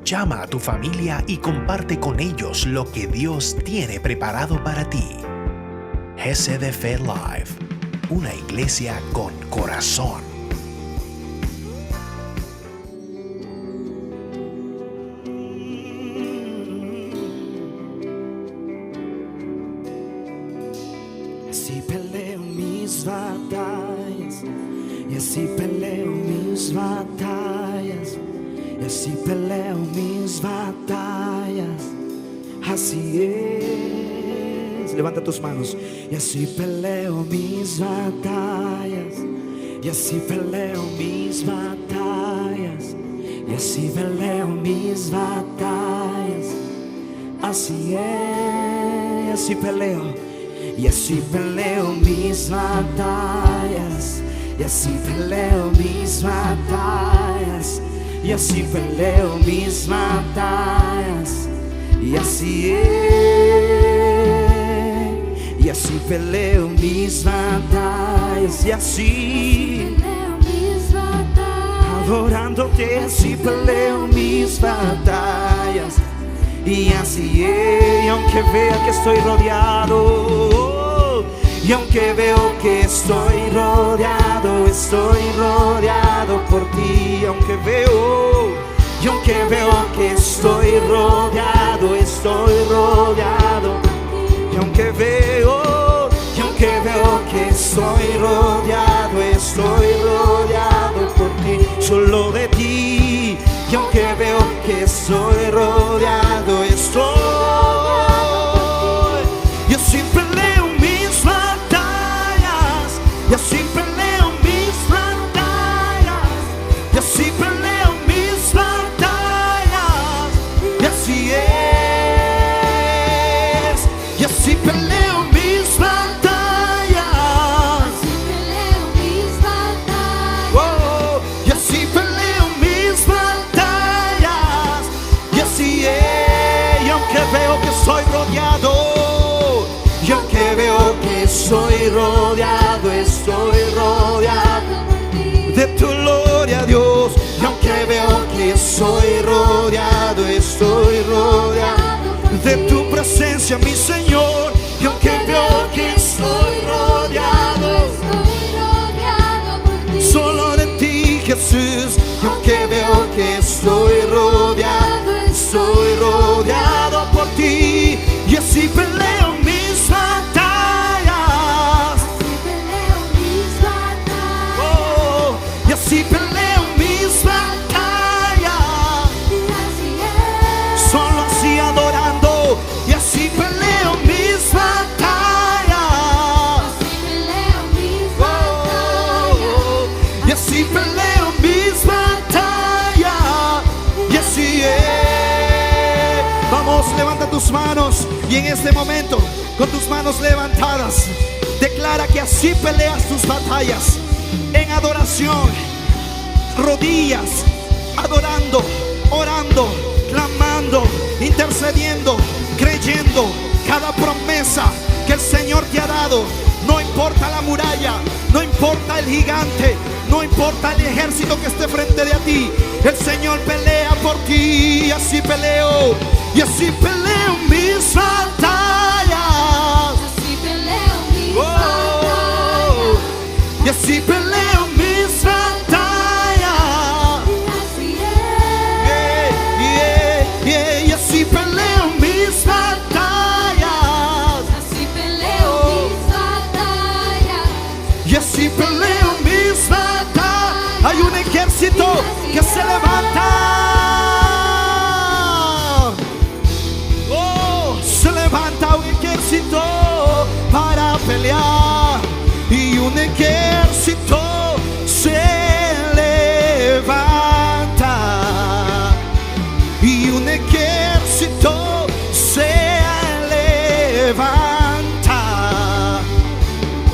Llama a tu familia y comparte con ellos lo que Dios tiene preparado para ti. GC Fe Live, una iglesia con corazón. Así peleo mis batallas, y así peleo mis batallas, y así peleo mis batallas. Así es. Levanta tus manos. Y así peleo mis batallas, y así peleo mis batallas, y así peleo mis batallas. Así es. Así peleo. Y así peleo mis batallas, y así peleo mis batallas, y así peleo mis batallas. Y así es. Y así peleo mis batallas, y así adorándote, así peleo mis batallas. Y así es. Y aunque vea que estoy rodeado, y aunque veo que estoy rodeado por ti. Aunque veo, y aunque veo que estoy rodeado y aunque veo, y aunque veo que estoy rodeado por ti, solo de ti. Y aunque veo que estoy rodeado, y así peleo mis batallas, y así peleo mis batallas, y así peleo mis batallas. Y así es. Y así peleo mis batallas, oh, y así peleo mis batallas. Y así es. Y aunque veo que soy rodeado, y aunque veo que soy rodeado de tu gloria, Dios. Y aunque veo que soy rodeado de tu presencia, mi Señor. Y aunque veo que estoy rodeado solo de ti, Jesús. Y aunque veo que estoy rodeado por ti. Y así peleo mis batallas, oh, y así peleo mis batallas, solo así adorando. Y así peleo mis batallas, oh, y así peleo mis batallas. Y así es. Vamos, levanta tus manos, y en este momento, con tus manos levantadas, declara que así peleas tus batallas. En adoración, rodillas, adorando, orando, clamando, intercediendo, creyendo cada promesa que el Señor te ha dado. No importa la muralla, no importa el gigante, no importa el ejército que esté frente de ti, el Señor pelea por ti. Y así peleo, y así peleo mis batallas, oh, y así peleo mis batallas. Y así peleo mis batallas, y así peleo mis batallas. Hay un ejército que se levanta, oh, se levanta un ejército para pelear. Y un ejército se levanta, y un ejército se levanta,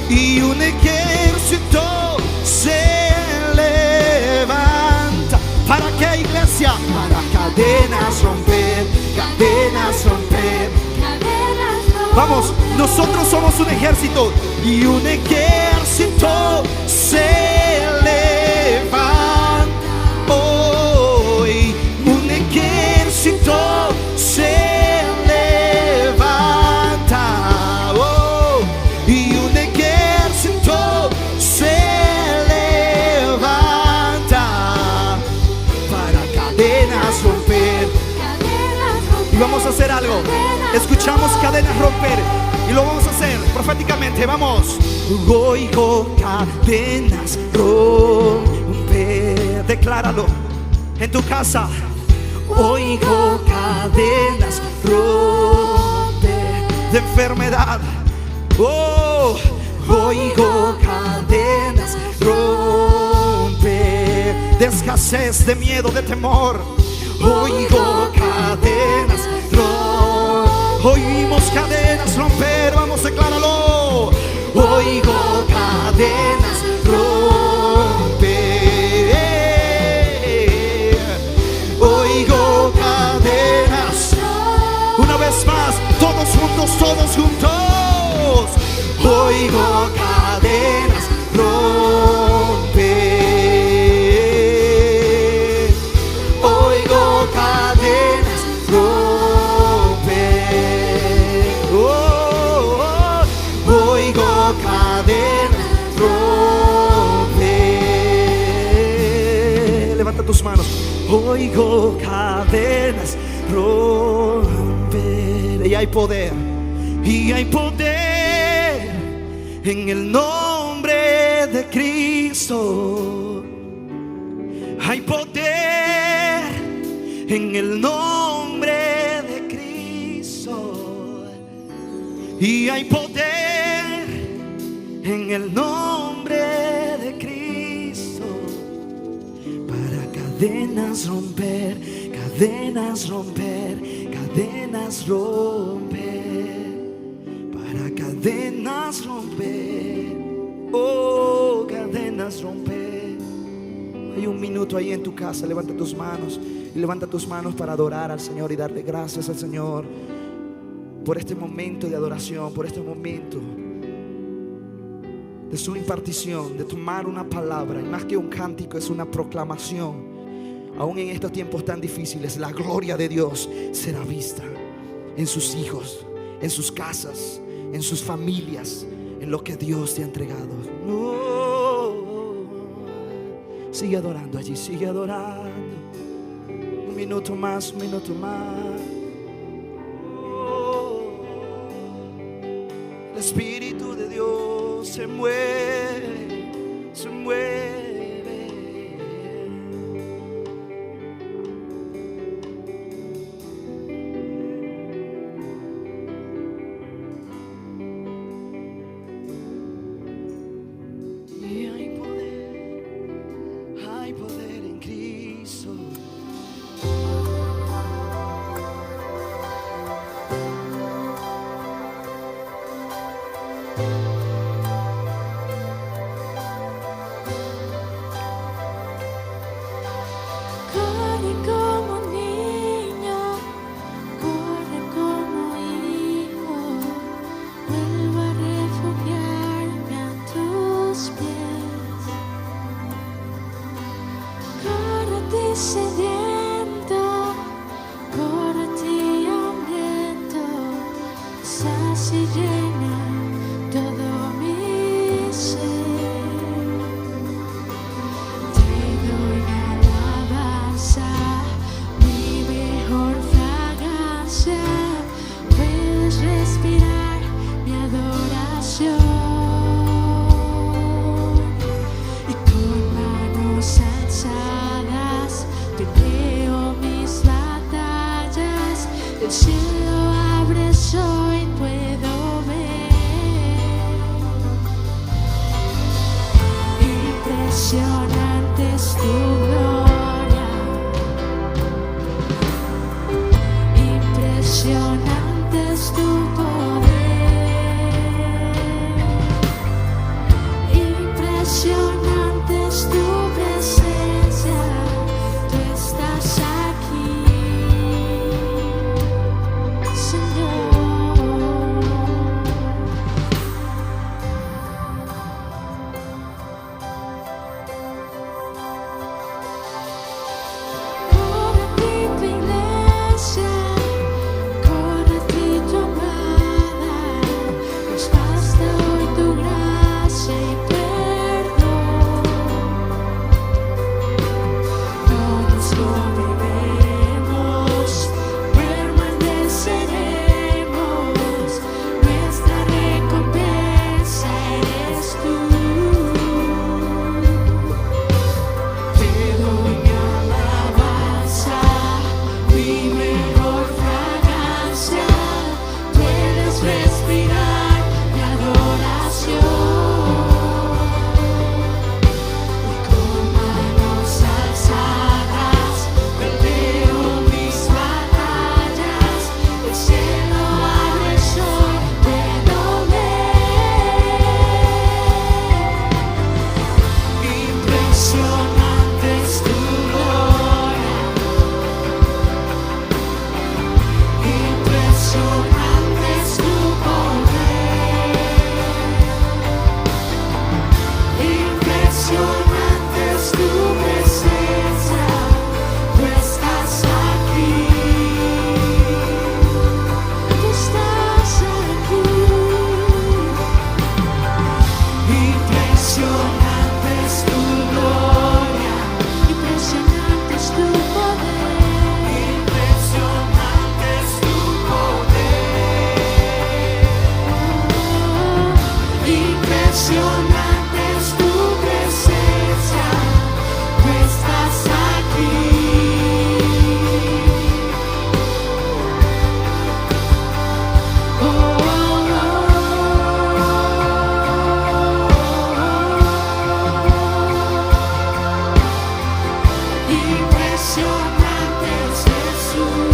y un ejército se levanta. ¿Para qué, iglesia? Para cadenas romper, cadenas romper. Vamos, nosotros somos un ejército, y un ejército se levanta hoy. Un ejército Y vamos a hacer algo. Escuchamos cadenas romper y lo vamos a hacer proféticamente. Vamos. Oigo cadenas romper. Decláralo en tu casa. Oigo cadenas romper de enfermedad. Oh, oigo cadenas romper de escasez, de miedo, de temor. Oigo cadenas romper. Oímos cadenas romper. Vamos, decláralo. Oigo cadenas romper. Oigo cadenas. Una vez más, todos juntos, todos juntos. Oigo cadenas romper. Oigo cadenas romper. Oh, oh. Oigo cadenas romper. Levanta tus manos. Oigo cadenas romper. Y hay poder. Y hay poder en el nombre de Cristo. Hay poder en el nombre de Cristo. Y hay poder en el nombre de Cristo para cadenas romper, cadenas romper, cadenas romper, para cadenas romper, oh, cadenas romper. Hay un minuto ahí en tu casa. Levanta tus manos y levanta tus manos para adorar al Señor y darle gracias al Señor por este momento de adoración, por este momento de su impartición, de tomar una palabra. Y más que un cántico, es una proclamación. Aún en estos tiempos tan difíciles, la gloria de Dios será vista en sus hijos, en sus casas, en sus familias, en lo que Dios te ha entregado. Sigue adorando allí, sigue adorando. Un minuto más, un minuto más. El Espíritu de Dios se mueve, se mueve. Señor. Impresionante es Jesús.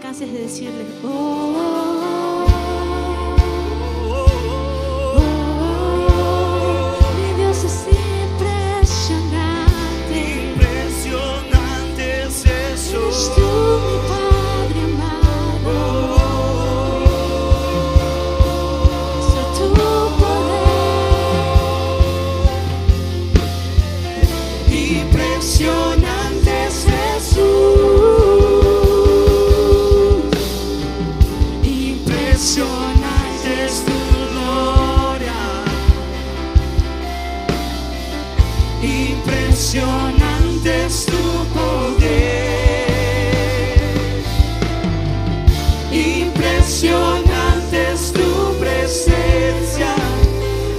canses de decirle, mi Dios es impresionante. Impresionante es Jesús. Eres tú, mi Padre amado. Soy tu poder. Impresionante es Jesús. Impresionante es tu gloria. Impresionante es tu poder. Impresionante es tu presencia.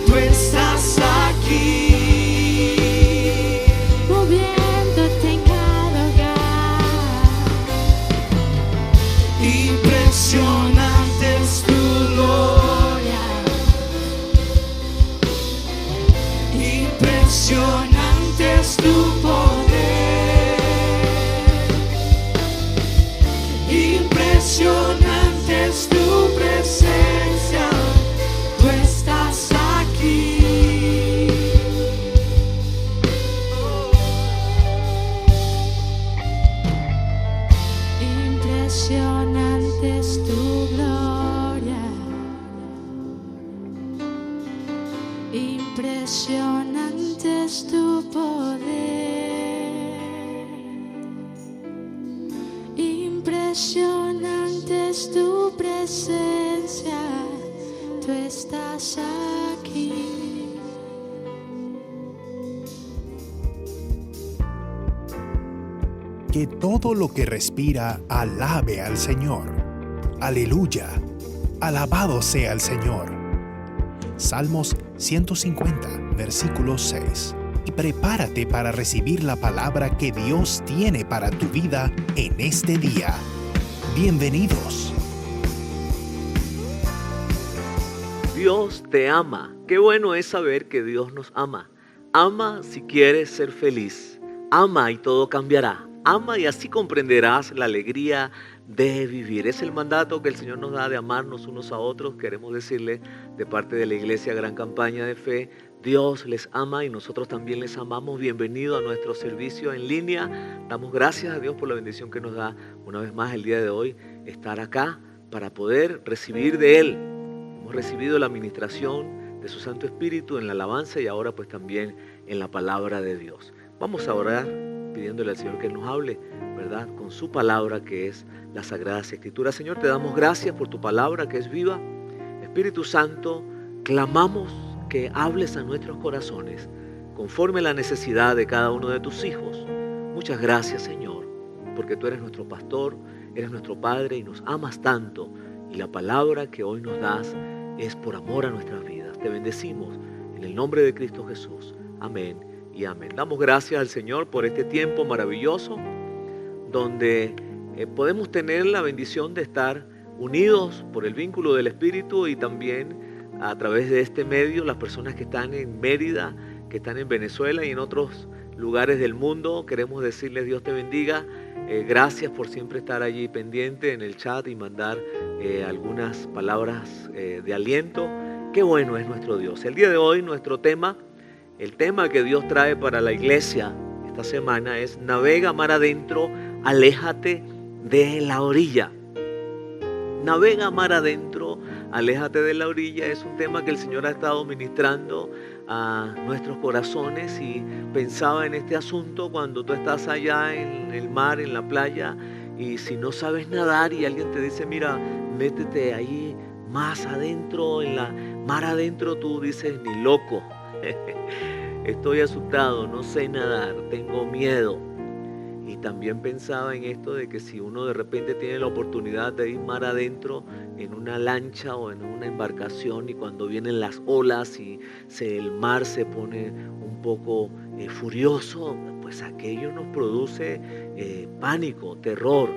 Tú estás aquí. Moviéndote en cada hogar. Impresionante es tu gloria. Impresionante es tu poder. Impresionante es tu presencia. Tú estás aquí. Impresionante es tu gloria. Impresionante es tu poder. Impresionante es tu presencia. Tú estás aquí. Que todo lo que respira alabe al Señor. Aleluya. Alabado sea el Señor. Salmos 150, versículo 6. Y prepárate para recibir la palabra que Dios tiene para tu vida en este día. Bienvenidos. Dios te ama. Qué bueno es saber que Dios nos ama. Ama si quieres ser feliz. Ama y todo cambiará. Ama y así comprenderás la alegría de vivir. Es el mandato que el Señor nos da de amarnos unos a otros. Queremos decirle de parte de la Iglesia Gran Campaña de Fe, Dios les ama y nosotros también les amamos. Bienvenido a nuestro servicio en línea. Damos gracias a Dios por la bendición que nos da una vez más el día de hoy estar acá para poder recibir de Él. Hemos recibido la administración de su Santo Espíritu en la alabanza y ahora pues también en la palabra de Dios. Vamos a orar pidiéndole al Señor que nos hable, ¿verdad? Con su palabra que es la Sagrada Escritura. Señor, te damos gracias por tu palabra que es viva. Espíritu Santo, clamamos que hables a nuestros corazones conforme a la necesidad de cada uno de tus hijos. Muchas gracias, Señor, porque tú eres nuestro pastor, eres nuestro Padre y nos amas tanto. Y la palabra que hoy nos das es por amor a nuestras vidas. Te bendecimos en el nombre de Cristo Jesús. Amén y amén. Damos gracias al Señor por este tiempo maravilloso donde podemos tener la bendición de estar unidos por el vínculo del Espíritu y también a través de este medio las personas que están en Mérida, que están en Venezuela y en otros lugares del mundo. Queremos decirles Dios te bendiga. Gracias por siempre estar allí pendiente en el chat y mandar algunas palabras de aliento. Qué bueno es nuestro Dios. El día de hoy nuestro tema, el tema que Dios trae para la iglesia esta semana es navega mar adentro, aléjate de la orilla. Navega mar adentro, aléjate de la orilla. Es un tema que el Señor ha estado ministrando a nuestros corazones y pensaba en este asunto cuando tú estás allá en el mar, en la playa, y si no sabes nadar y alguien te dice, mira, métete ahí más adentro, en la mar adentro, tú dices, ni loco. Estoy asustado, no sé nadar, tengo miedo. Y también pensaba en esto de que si uno de repente tiene la oportunidad de ir mar adentro en una lancha o en una embarcación y cuando vienen las olas y el mar se pone un poco furioso, pues aquello nos produce pánico, terror.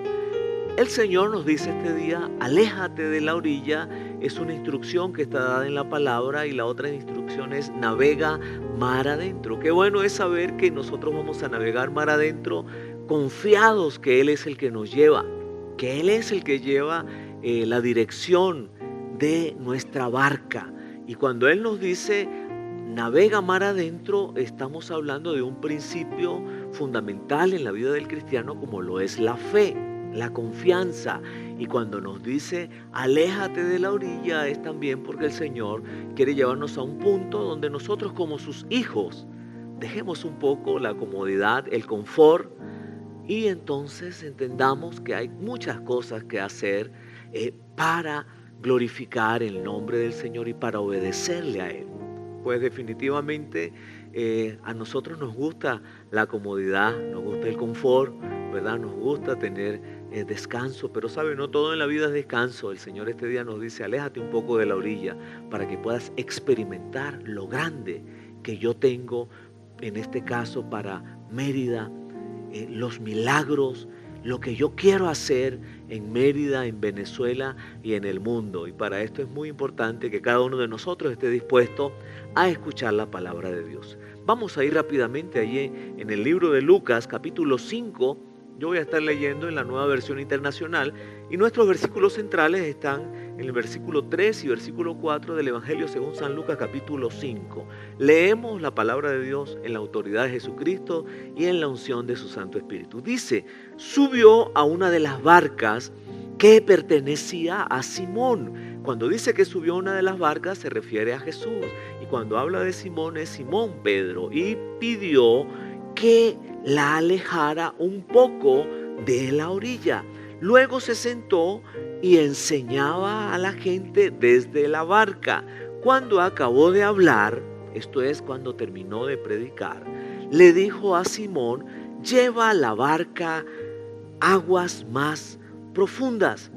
El Señor nos dice este día, aléjate de la orilla. Es una instrucción que está dada en la palabra y la otra instrucción es navega mar adentro. Qué bueno es saber que nosotros vamos a navegar mar adentro confiados que Él es el que nos lleva, que Él es el que lleva la dirección de nuestra barca. Y cuando Él nos dice navega mar adentro, estamos hablando de un principio fundamental en la vida del cristiano como lo es la fe, la confianza. Y cuando nos dice aléjate de la orilla es también porque el Señor quiere llevarnos a un punto donde nosotros como sus hijos dejemos un poco la comodidad, el confort y entonces entendamos que hay muchas cosas que hacer para glorificar el nombre del Señor y para obedecerle a Él. Pues definitivamente a nosotros nos gusta la comodidad, nos gusta el confort, ¿verdad? Nos gusta tener descanso, pero sabe, no todo en la vida es descanso. El Señor este día nos dice, aléjate un poco de la orilla para que puedas experimentar lo grande que yo tengo, en este caso para Mérida, los milagros, lo que yo quiero hacer en Mérida, en Venezuela y en el mundo. Y para esto es muy importante que cada uno de nosotros esté dispuesto a escuchar la palabra de Dios. Vamos a ir rápidamente allí en el libro de Lucas, capítulo 5. Yo voy a estar leyendo en la Nueva Versión Internacional y nuestros versículos centrales están en el versículo 3 y versículo 4 del Evangelio según San Lucas capítulo 5. Leemos la palabra de Dios en la autoridad de Jesucristo y en la unción de su Santo Espíritu. Dice, subió a una de las barcas que pertenecía a Simón. Cuando dice que subió a una de las barcas se refiere a Jesús. Y cuando habla de Simón es Simón Pedro. Y pidió que la alejara un poco de la orilla. Luego se sentó y enseñaba a la gente desde la barca. Cuando acabó de hablar, esto es cuando terminó de predicar, le dijo a Simón, lleva la barca aguas más profundas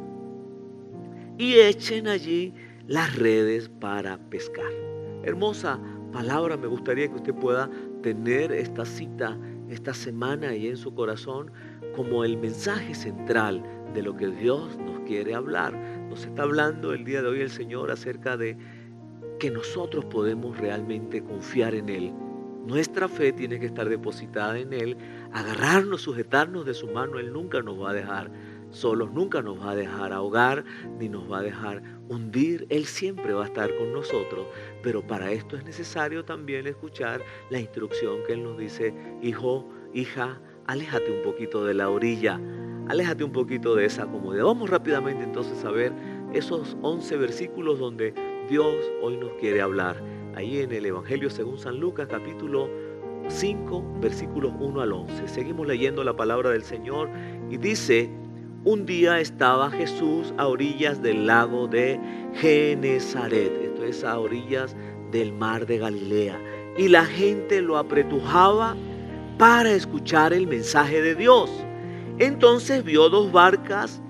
y echen allí las redes para pescar. Hermosa palabra, me gustaría que usted pueda tener esta cita esta semana ahí en su corazón como el mensaje central de lo que Dios nos quiere hablar. Nos está hablando el día de hoy el Señor acerca de que nosotros podemos realmente confiar en Él. Nuestra fe tiene que estar depositada en Él, agarrarnos, sujetarnos de su mano. Él nunca nos va a dejar solos, nunca nos va a dejar ahogar, ni nos va a dejar hundir. Él siempre va a estar con nosotros, pero para esto es necesario también escuchar la instrucción que Él nos dice, hijo, hija, aléjate un poquito de la orilla, aléjate un poquito de esa comodidad. Vamos rápidamente entonces a ver esos 11 versículos donde Dios hoy nos quiere hablar. Ahí en el Evangelio según San Lucas, capítulo 5, versículos 1 al 11. Seguimos leyendo la palabra del Señor y dice: un día estaba Jesús a orillas del lago de Genezaret, esto es a orillas del mar de Galilea, y la gente lo apretujaba para escuchar el mensaje de Dios. Entonces vio 2 barcas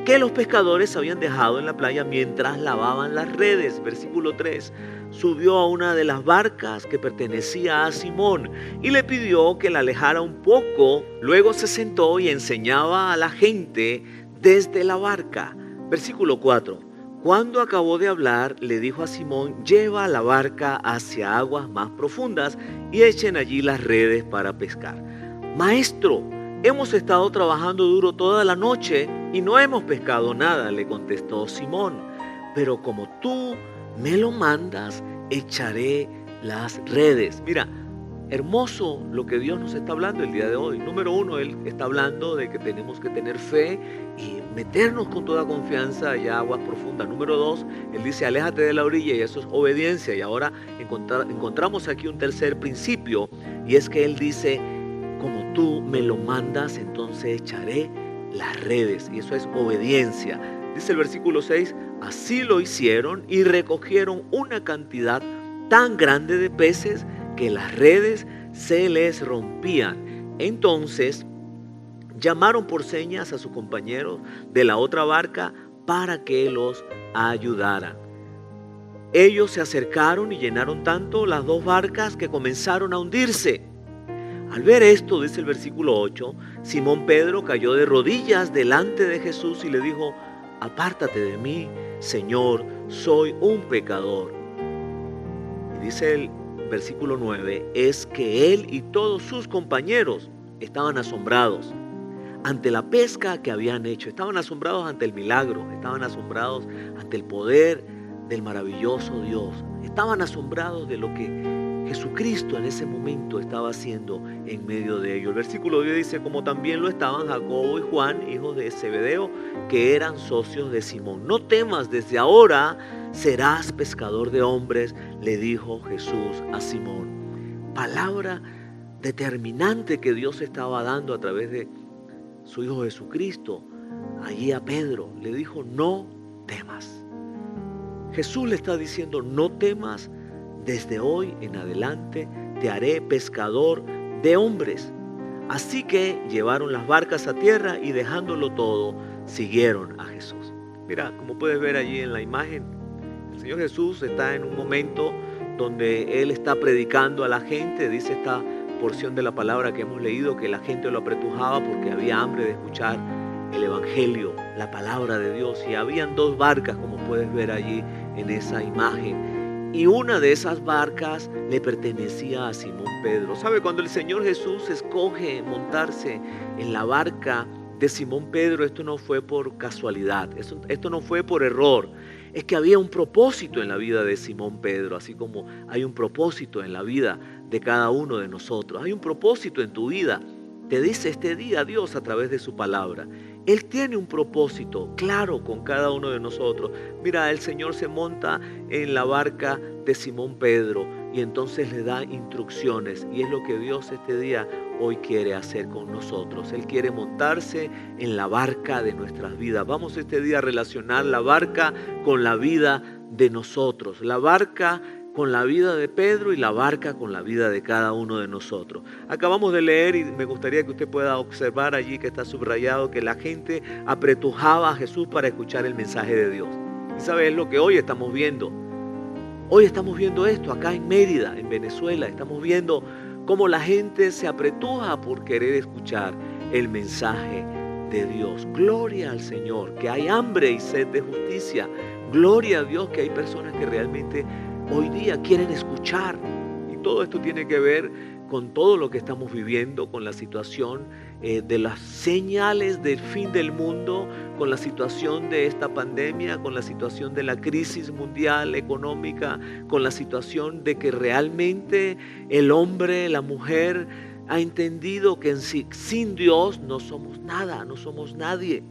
que los pescadores habían dejado en la playa mientras lavaban las redes. Versículo 3. Subió a una de las barcas que pertenecía a Simón y le pidió que la alejara un poco. Luego se sentó y enseñaba a la gente desde la barca. Versículo 4. Cuando acabó de hablar, le dijo a Simón: lleva la barca hacia aguas más profundas y echen allí las redes para pescar. Maestro, hemos estado trabajando duro toda la noche y no hemos pescado nada, le contestó Simón. Pero como tú me lo mandas, echaré las redes. Mira, hermoso lo que Dios nos está hablando el día de hoy. Número 1, Él está hablando de que tenemos que tener fe y meternos con toda confianza allá a aguas profundas. Número 2, Él dice: aléjate de la orilla, y eso es obediencia. Y ahora encontramos aquí un tercer principio, y es que Él dice: como tú me lo mandas, entonces echaré las redes. Y eso es obediencia. Dice el versículo 6, así lo hicieron y recogieron una cantidad tan grande de peces que las redes se les rompían. Entonces llamaron por señas a sus compañeros de la otra barca para que los ayudaran. Ellos se acercaron y llenaron tanto las 2 barcas que comenzaron a hundirse. Al ver esto, dice el versículo 8, Simón Pedro cayó de rodillas delante de Jesús y le dijo: apártate de mí, Señor, soy un pecador. Y dice el versículo 9, es que él y todos sus compañeros estaban asombrados ante la pesca que habían hecho, estaban asombrados ante el milagro, estaban asombrados ante el poder del maravilloso Dios, estaban asombrados de lo que Jesucristo en ese momento estaba haciendo en medio de ellos. El versículo 10 dice: como también lo estaban Jacobo y Juan, hijos de Zebedeo, que eran socios de Simón. No temas, desde ahora serás pescador de hombres, le dijo Jesús a Simón. Palabra determinante que Dios estaba dando a través de su Hijo Jesucristo. Allí a Pedro le dijo: no temas. Jesús le está diciendo: no temas, desde hoy en adelante te haré pescador de hombres. Así que llevaron las barcas a tierra y dejándolo todo, siguieron a Jesús. Mira, como puedes ver allí en la imagen, el Señor Jesús está en un momento donde Él está predicando a la gente. Dice esta porción de la palabra que hemos leído que la gente lo apretujaba porque había hambre de escuchar el Evangelio, la palabra de Dios. Y habían 2 barcas, como puedes ver allí en esa imagen. Y una de esas barcas le pertenecía a Simón Pedro. ¿Sabe? Cuando el Señor Jesús escoge montarse en la barca de Simón Pedro, esto no fue por casualidad, esto no fue por error. Es que había un propósito en la vida de Simón Pedro, así como hay un propósito en la vida de cada uno de nosotros. Hay un propósito en tu vida. Te dice este día Dios a través de su palabra. Él tiene un propósito claro con cada uno de nosotros. Mira, el Señor se monta en la barca de Simón Pedro y entonces le da instrucciones. Y es lo que Dios este día hoy quiere hacer con nosotros. Él quiere montarse en la barca de nuestras vidas. Vamos este día a relacionar la barca con la vida de nosotros. La barca con la vida de Pedro y la barca con la vida de cada uno de nosotros. Acabamos de leer y me gustaría que usted pueda observar allí que está subrayado que la gente apretujaba a Jesús para escuchar el mensaje de Dios. Y sabes, es lo que hoy estamos viendo. Hoy estamos viendo esto acá en Mérida, en Venezuela. Estamos viendo cómo la gente se apretuja por querer escuchar el mensaje de Dios. Gloria al Señor, que hay hambre y sed de justicia. Gloria a Dios que hay personas que realmente hoy día quieren escuchar. Y todo esto tiene que ver con todo lo que estamos viviendo, con la situación de las señales del fin del mundo, con la situación de esta pandemia, con la situación de la crisis mundial económica, con la situación de que realmente el hombre, la mujer ha entendido que sin Dios no somos nada, no somos nadie.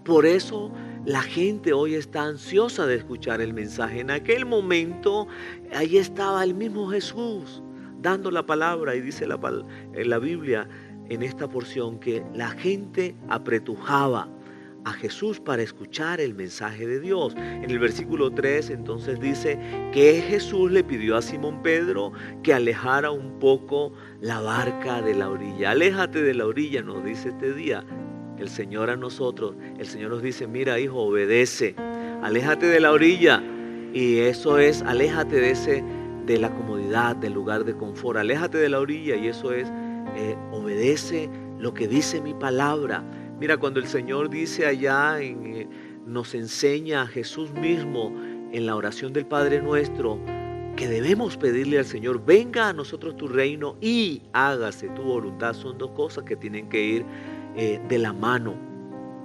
Por eso la gente hoy está ansiosa de escuchar el mensaje. En aquel momento, ahí estaba el mismo Jesús, dando la palabra, y dice en la Biblia, en esta porción, que la gente apretujaba a Jesús para escuchar el mensaje de Dios. En el versículo 3 entonces dice que Jesús le pidió a Simón Pedro que alejara un poco la barca de la orilla. Aléjate de la orilla, nos dice este día el Señor a nosotros. El Señor nos dice, mira hijo, obedece, aléjate de la orilla. Y eso es, aléjate de la comodidad, del lugar de confort, aléjate de la orilla, y eso es, obedece lo que dice mi palabra. Mira, cuando el Señor dice allá, nos enseña a Jesús mismo en la oración del Padre Nuestro, que debemos pedirle al Señor, venga a nosotros tu reino y hágase tu voluntad. Son dos cosas que tienen que ir de la mano.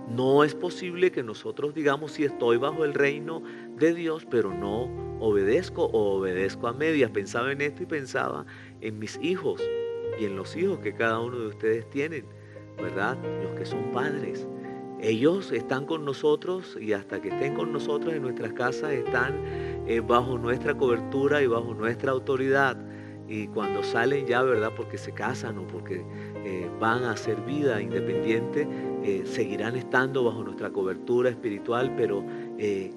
No es posible que nosotros digamos, si estoy bajo el reino de Dios, pero no obedezco, o obedezco a medias. Pensaba en esto y pensaba en mis hijos y en los hijos que cada uno de ustedes tienen, ¿verdad? Los que son padres. Ellos están con nosotros, y hasta que estén con nosotros en nuestras casas están bajo nuestra cobertura y bajo nuestra autoridad. Y cuando salen ya, ¿verdad? Porque se casan o porque van a hacer vida independiente, seguirán estando bajo nuestra cobertura espiritual, pero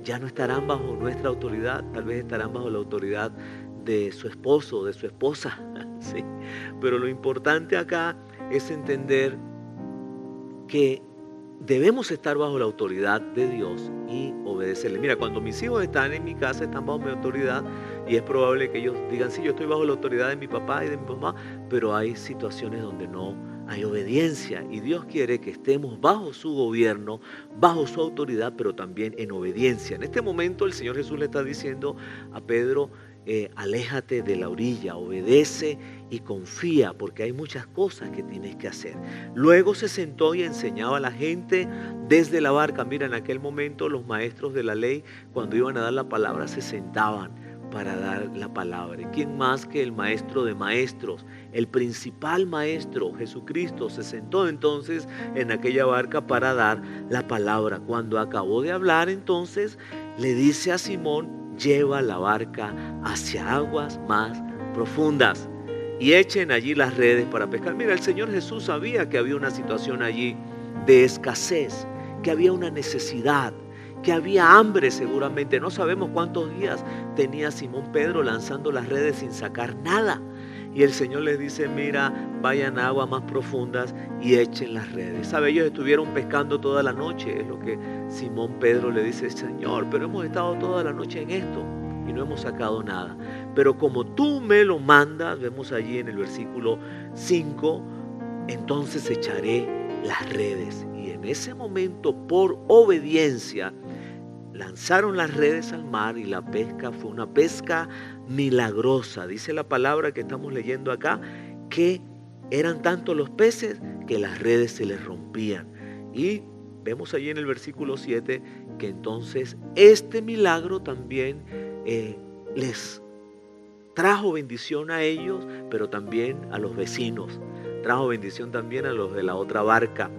ya no estarán bajo nuestra autoridad. Tal vez estarán bajo la autoridad de su esposo, de su esposa. ¿Sí? Pero lo importante acá es entender que debemos estar bajo la autoridad de Dios y obedecerle. Mira, cuando mis hijos están en mi casa, están bajo mi autoridad, y es probable que ellos digan, sí, yo estoy bajo la autoridad de mi papá y de mi mamá, pero hay situaciones donde no hay obediencia, y Dios quiere que estemos bajo su gobierno, bajo su autoridad, pero también en obediencia. En este momento el Señor Jesús le está diciendo a Pedro, aléjate de la orilla, obedece y confía, porque hay muchas cosas que tienes que hacer. Luego se sentó y enseñaba a la gente desde la barca. Mira, en aquel momento los maestros de la ley, cuando iban a dar la palabra, se sentaban para dar la palabra. ¿Y quién más que el maestro de maestros? El principal maestro, Jesucristo, se sentó entonces en aquella barca para dar la palabra. Cuando acabó de hablar, entonces le dice a Simón, lleva la barca hacia aguas más profundas y echen allí las redes para pescar. Mira, el Señor Jesús sabía que había una situación allí de escasez, que había una necesidad, que había hambre seguramente. No sabemos cuántos días tenía Simón Pedro lanzando las redes sin sacar nada. Y el Señor les dice, mira, vayan a aguas más profundas y echen las redes. ¿Sabe? Ellos estuvieron pescando toda la noche. Es lo que Simón Pedro le dice, Señor, pero hemos estado toda la noche en esto y no hemos sacado nada. Pero como tú me lo mandas, vemos allí en el versículo 5, entonces echaré las redes. Y en ese momento, por obediencia, lanzaron las redes al mar, y la pesca fue una pesca milagrosa. Dice la palabra que estamos leyendo acá, que eran tantos los peces que las redes se les rompían. Y vemos allí en el versículo 7 que entonces este milagro también les trajo bendición a ellos, pero también a los vecinos. Trajo bendición también a los de la otra barca.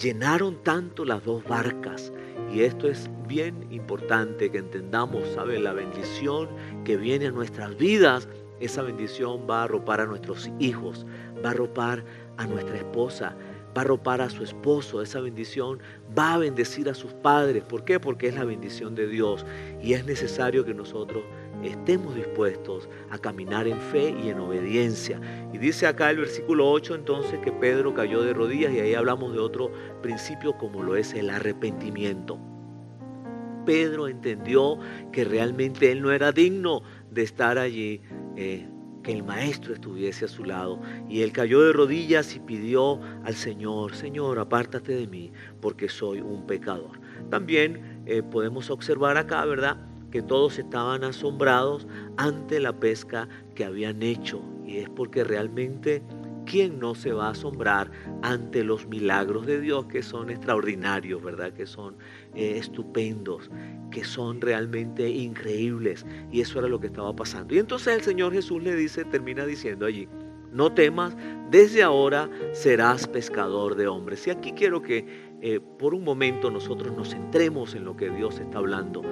Llenaron tanto las dos barcas. Y esto es bien importante que entendamos, ¿sabe? La bendición que viene a nuestras vidas, esa bendición va a arropar a nuestros hijos, va a arropar a nuestra esposa, va a arropar a su esposo. Esa bendición va a bendecir a sus padres. ¿Por qué? Porque es la bendición de Dios, y es necesario que nosotros estemos dispuestos a caminar en fe y en obediencia. Y dice acá el versículo 8 entonces que Pedro cayó de rodillas, y ahí hablamos de otro principio como lo es el arrepentimiento. Pedro entendió que realmente él no era digno de estar allí, que el maestro estuviese a su lado, y él cayó de rodillas y pidió al Señor, Señor, apártate de mí porque soy un pecador. También podemos observar acá, ¿verdad?, que todos estaban asombrados ante la pesca que habían hecho, y es porque realmente ¿quién no se va a asombrar ante los milagros de Dios, que son extraordinarios, ¿verdad? Que son estupendos, que son realmente increíbles? Y eso era lo que estaba pasando. Y entonces el Señor Jesús le dice, termina diciendo allí, no temas, desde ahora serás pescador de hombres. Y aquí quiero que por un momento nosotros nos centremos en lo que Dios está hablando.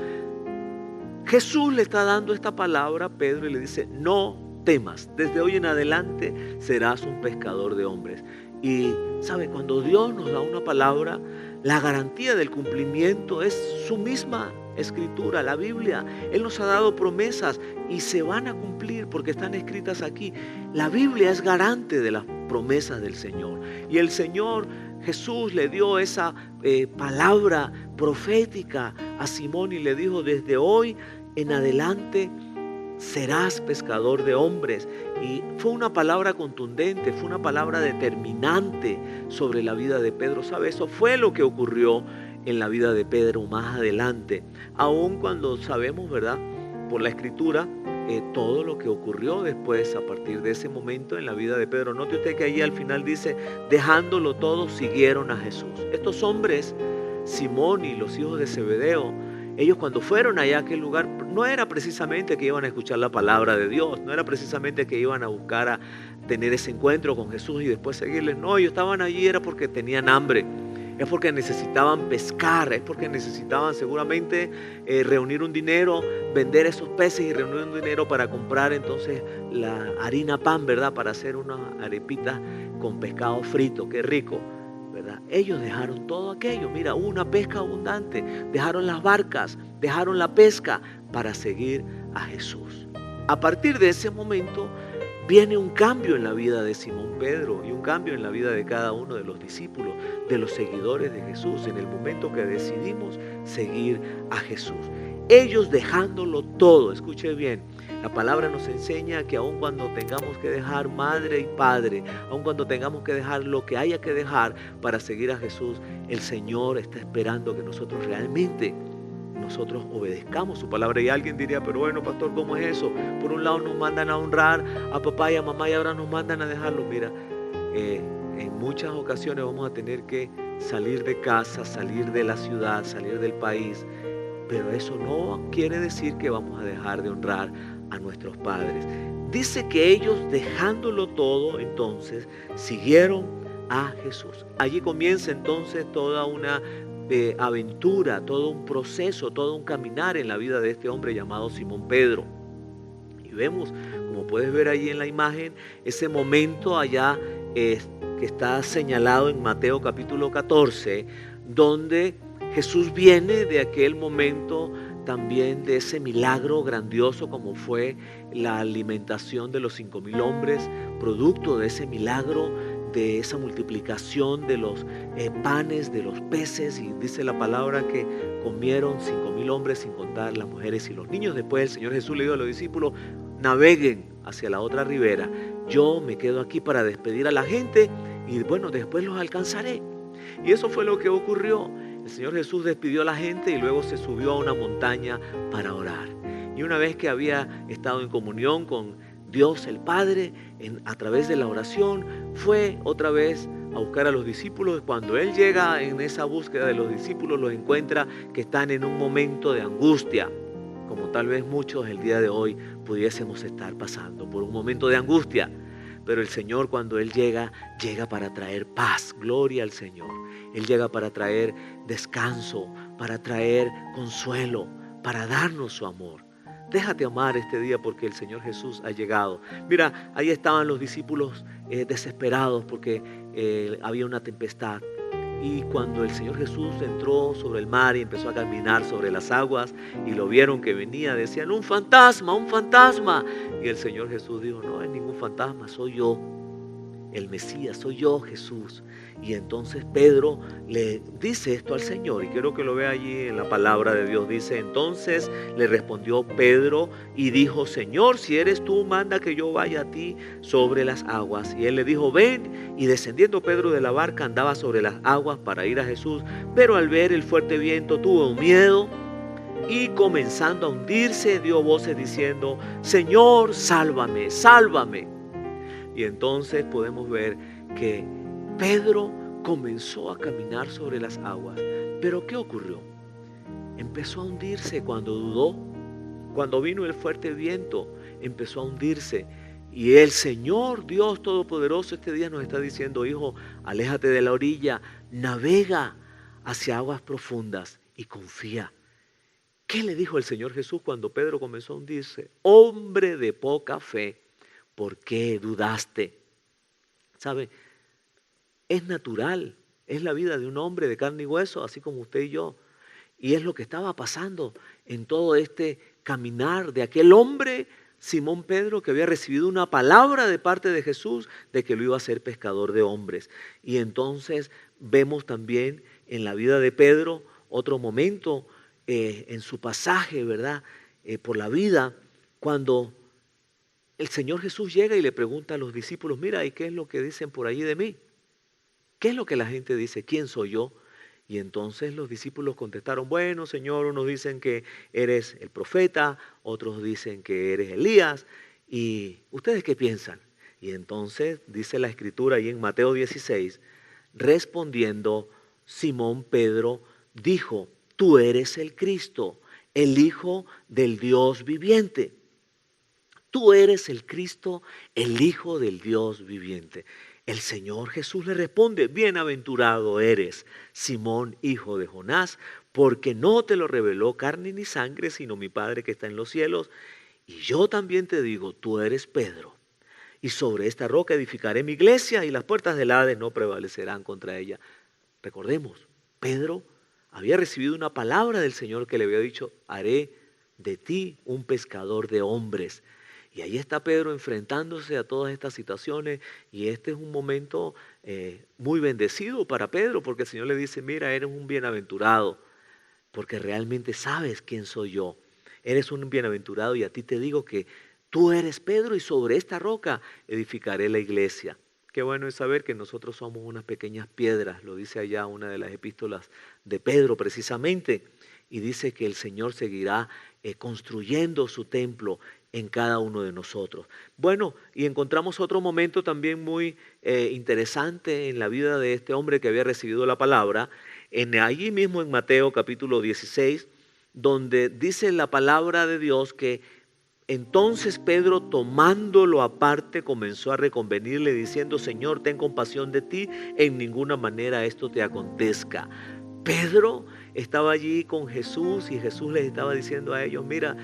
Jesús le está dando esta palabra a Pedro y le dice, no temas. Desde hoy en adelante serás un pescador de hombres. Y sabe, cuando Dios nos da una palabra, la garantía del cumplimiento es su misma escritura, la Biblia. Él nos ha dado promesas y se van a cumplir porque están escritas aquí. La Biblia es garante de las promesas del Señor. Y el Señor Jesús le dio esa palabra profética a Simón y le dijo: desde hoy en adelante serás pescador de hombres. Y fue una palabra contundente, fue una palabra determinante sobre la vida de Pedro. ¿Sabe? Eso fue lo que ocurrió en la vida de Pedro más adelante. Aun cuando sabemos, ¿verdad?, por la Escritura, todo lo que ocurrió después a partir de ese momento en la vida de Pedro. Note usted que ahí al final dice: dejándolo todo, siguieron a Jesús. Estos hombres, Simón y los hijos de Zebedeo, ellos cuando fueron allá a aquel lugar, no era precisamente que iban a escuchar la palabra de Dios, no era precisamente que iban a buscar a tener ese encuentro con Jesús y después seguirles. No, ellos estaban allí era porque tenían hambre, es porque necesitaban pescar, es porque necesitaban seguramente reunir un dinero, vender esos peces y reunir un dinero para comprar entonces la harina pan, ¿verdad?, para hacer unas arepitas con pescado frito. Qué rico, ¿verdad? Ellos dejaron todo aquello. Mira, hubo una pesca abundante, dejaron las barcas, dejaron la pesca para seguir a Jesús. A partir de ese momento viene un cambio en la vida de Simón Pedro y un cambio en la vida de cada uno de los discípulos, de los seguidores de Jesús, en el momento que decidimos seguir a Jesús. Ellos dejándolo todo. Escuche bien, la palabra nos enseña que aun cuando tengamos que dejar madre y padre, aun cuando tengamos que dejar lo que haya que dejar para seguir a Jesús, el Señor está esperando que nosotros realmente obedezcamos su palabra. Y alguien diría: pero bueno, pastor, ¿cómo es eso? Por un lado nos mandan a honrar a papá y a mamá y ahora nos mandan a dejarlo. Mira, en muchas ocasiones vamos a tener que salir de casa, salir de la ciudad, salir del país, pero eso no quiere decir que vamos a dejar de honrar a nuestros padres. Dice que ellos, dejándolo todo, entonces siguieron a Jesús. Allí comienza entonces toda una aventura, todo un proceso, todo un caminar en la vida de este hombre llamado Simón Pedro. Y vemos, como puedes ver allí en la imagen, ese momento allá que está señalado en Mateo capítulo 14, donde Jesús viene de aquel momento también de ese milagro grandioso como fue la alimentación de los 5,000 hombres, producto de ese milagro, de esa multiplicación de los panes, de los peces, y dice la palabra que comieron 5,000 hombres sin contar las mujeres y los niños. Después el Señor Jesús le dijo a los discípulos: naveguen hacia la otra ribera, yo me quedo aquí para despedir a la gente y bueno, después los alcanzaré. Y eso fue lo que ocurrió. El Señor Jesús despidió a la gente y luego se subió a una montaña para orar. Y una vez que había estado en comunión con Dios el Padre a través de la oración, fue otra vez a buscar a los discípulos. Cuando Él llega en esa búsqueda de los discípulos, los encuentra que están en un momento de angustia, como tal vez muchos el día de hoy pudiésemos estar pasando por un momento de angustia. Pero el Señor, cuando Él llega para traer paz, gloria al Señor. Él llega para traer descanso, para traer consuelo, para darnos su amor. Déjate amar este día porque el Señor Jesús ha llegado. Mira, ahí estaban los discípulos desesperados porque había una tempestad. Y cuando el Señor Jesús entró sobre el mar y empezó a caminar sobre las aguas y lo vieron que venía, decían: un fantasma, un fantasma. Y el Señor Jesús dijo: no es ningún fantasma, soy yo, el Mesías, soy yo, Jesús. Y entonces Pedro le dice esto al Señor, y quiero que lo vea allí en la palabra de Dios. Dice: entonces le respondió Pedro y dijo: Señor, si eres tú, manda que yo vaya a ti sobre las aguas. Y él le dijo: ven. Y descendiendo Pedro de la barca, andaba sobre las aguas para ir a Jesús, pero al ver el fuerte viento tuvo miedo y comenzando a hundirse dio voces diciendo: Señor, sálvame, sálvame. Y entonces podemos ver que Pedro comenzó a caminar sobre las aguas. Pero ¿qué ocurrió? Empezó a hundirse cuando dudó. Cuando vino el fuerte viento, empezó a hundirse. Y el Señor Dios Todopoderoso este día nos está diciendo: hijo, aléjate de la orilla, navega hacia aguas profundas y confía. ¿Qué le dijo el Señor Jesús cuando Pedro comenzó a hundirse? Hombre de poca fe, ¿Por qué dudaste? ¿Sabe? Es natural, es la vida de un hombre de carne y hueso, así como usted y yo. Y es lo que estaba pasando en todo este caminar de aquel hombre, Simón Pedro, que había recibido una palabra de parte de Jesús de que lo iba a hacer pescador de hombres. Y entonces vemos también en la vida de Pedro otro momento en su pasaje, ¿verdad? Por la vida, cuando el Señor Jesús llega y le pregunta a los discípulos, mira, ¿y qué es lo que dicen por allí de mí? ¿Qué es lo que la gente dice? ¿Quién soy yo? Y entonces los discípulos contestaron, bueno, Señor, unos dicen que eres el profeta, otros dicen que eres Elías, ¿y ustedes qué piensan? Y entonces dice la Escritura ahí en Mateo 16, respondiendo Simón Pedro, dijo, tú eres el Cristo, el Hijo del Dios viviente. Tú eres el Cristo, el Hijo del Dios viviente. El Señor Jesús le responde, bienaventurado eres, Simón, hijo de Jonás, porque no te lo reveló carne ni sangre, sino mi Padre que está en los cielos. Y yo también te digo, tú eres Pedro, y sobre esta roca edificaré mi iglesia, y las puertas del Hades no prevalecerán contra ella. Recordemos, Pedro había recibido una palabra del Señor que le había dicho, haré de ti un pescador de hombres. Y ahí está Pedro enfrentándose a todas estas situaciones y este es un momento muy bendecido para Pedro porque el Señor le dice, mira, eres un bienaventurado porque realmente sabes quién soy yo. Eres un bienaventurado y a ti te digo que tú eres Pedro y sobre esta roca edificaré la iglesia. Qué bueno es saber que nosotros somos unas pequeñas piedras, lo dice allá una de las epístolas de Pedro precisamente. Y dice que el Señor seguirá construyendo su templo en cada uno de nosotros. Bueno, y encontramos otro momento también muy interesante en la vida de este hombre que había recibido la palabra, allí mismo en Mateo capítulo 16, donde dice la palabra de Dios que entonces Pedro tomándolo aparte comenzó a reconvenirle diciendo, Señor, ten compasión de ti, en ninguna manera esto te acontezca. Pedro estaba allí con Jesús y Jesús les estaba diciendo a ellos, mira,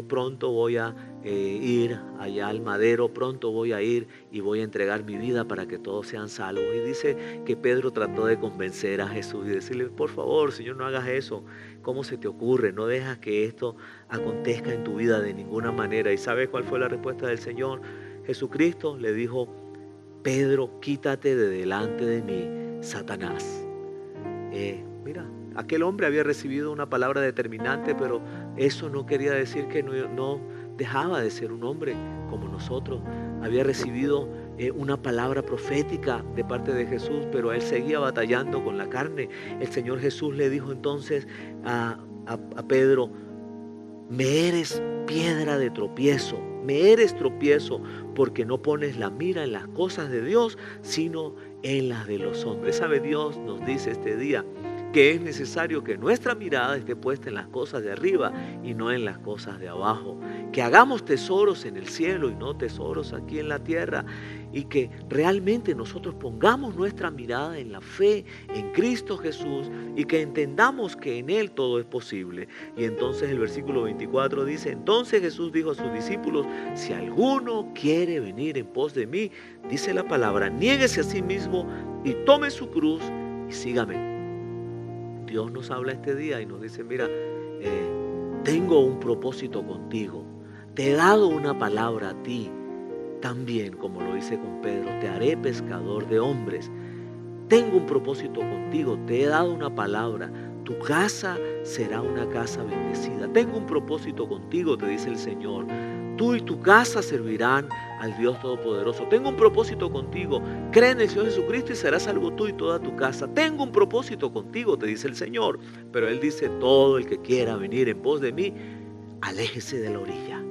pronto voy a ir allá al madero, pronto voy a ir y voy a entregar mi vida para que todos sean salvos. Y dice que Pedro trató de convencer a Jesús y decirle, por favor, Señor, no hagas eso. ¿Cómo se te ocurre? No dejas que esto acontezca en tu vida de ninguna manera. ¿Y sabes cuál fue la respuesta del Señor? Jesucristo le dijo, Pedro, quítate de delante de mí, Satanás. Mira, aquel hombre había recibido una palabra determinante, pero eso no quería decir que no dejaba de ser un hombre como nosotros. Había recibido una palabra profética de parte de Jesús, pero él seguía batallando con la carne. El Señor Jesús le dijo entonces a Pedro, me eres piedra de tropiezo, me eres tropiezo porque no pones la mira en las cosas de Dios, sino en las de los hombres. ¿Sabe? Dios nos dice este día que es necesario que nuestra mirada esté puesta en las cosas de arriba y no en las cosas de abajo. Que hagamos tesoros en el cielo y no tesoros aquí en la tierra. Y que realmente nosotros pongamos nuestra mirada en la fe en Cristo Jesús y que entendamos que en Él todo es posible. Y entonces el versículo 24 dice, entonces Jesús dijo a sus discípulos, si alguno quiere venir en pos de mí, dice la palabra, niéguese a sí mismo y tome su cruz y sígame. Dios nos habla este día y nos dice, mira, tengo un propósito contigo. Te he dado una palabra a ti, también como lo hice con Pedro, te haré pescador de hombres. Tengo un propósito contigo, te he dado una palabra. Tu casa será una casa bendecida. Tengo un propósito contigo, te dice el Señor. Tú y tu casa servirán al Dios Todopoderoso. Tengo un propósito contigo. Cree en el Señor Jesucristo y serás salvo tú y toda tu casa. Tengo un propósito contigo, te dice el Señor. Pero Él dice, todo el que quiera venir en pos de mí, aléjese de la orilla.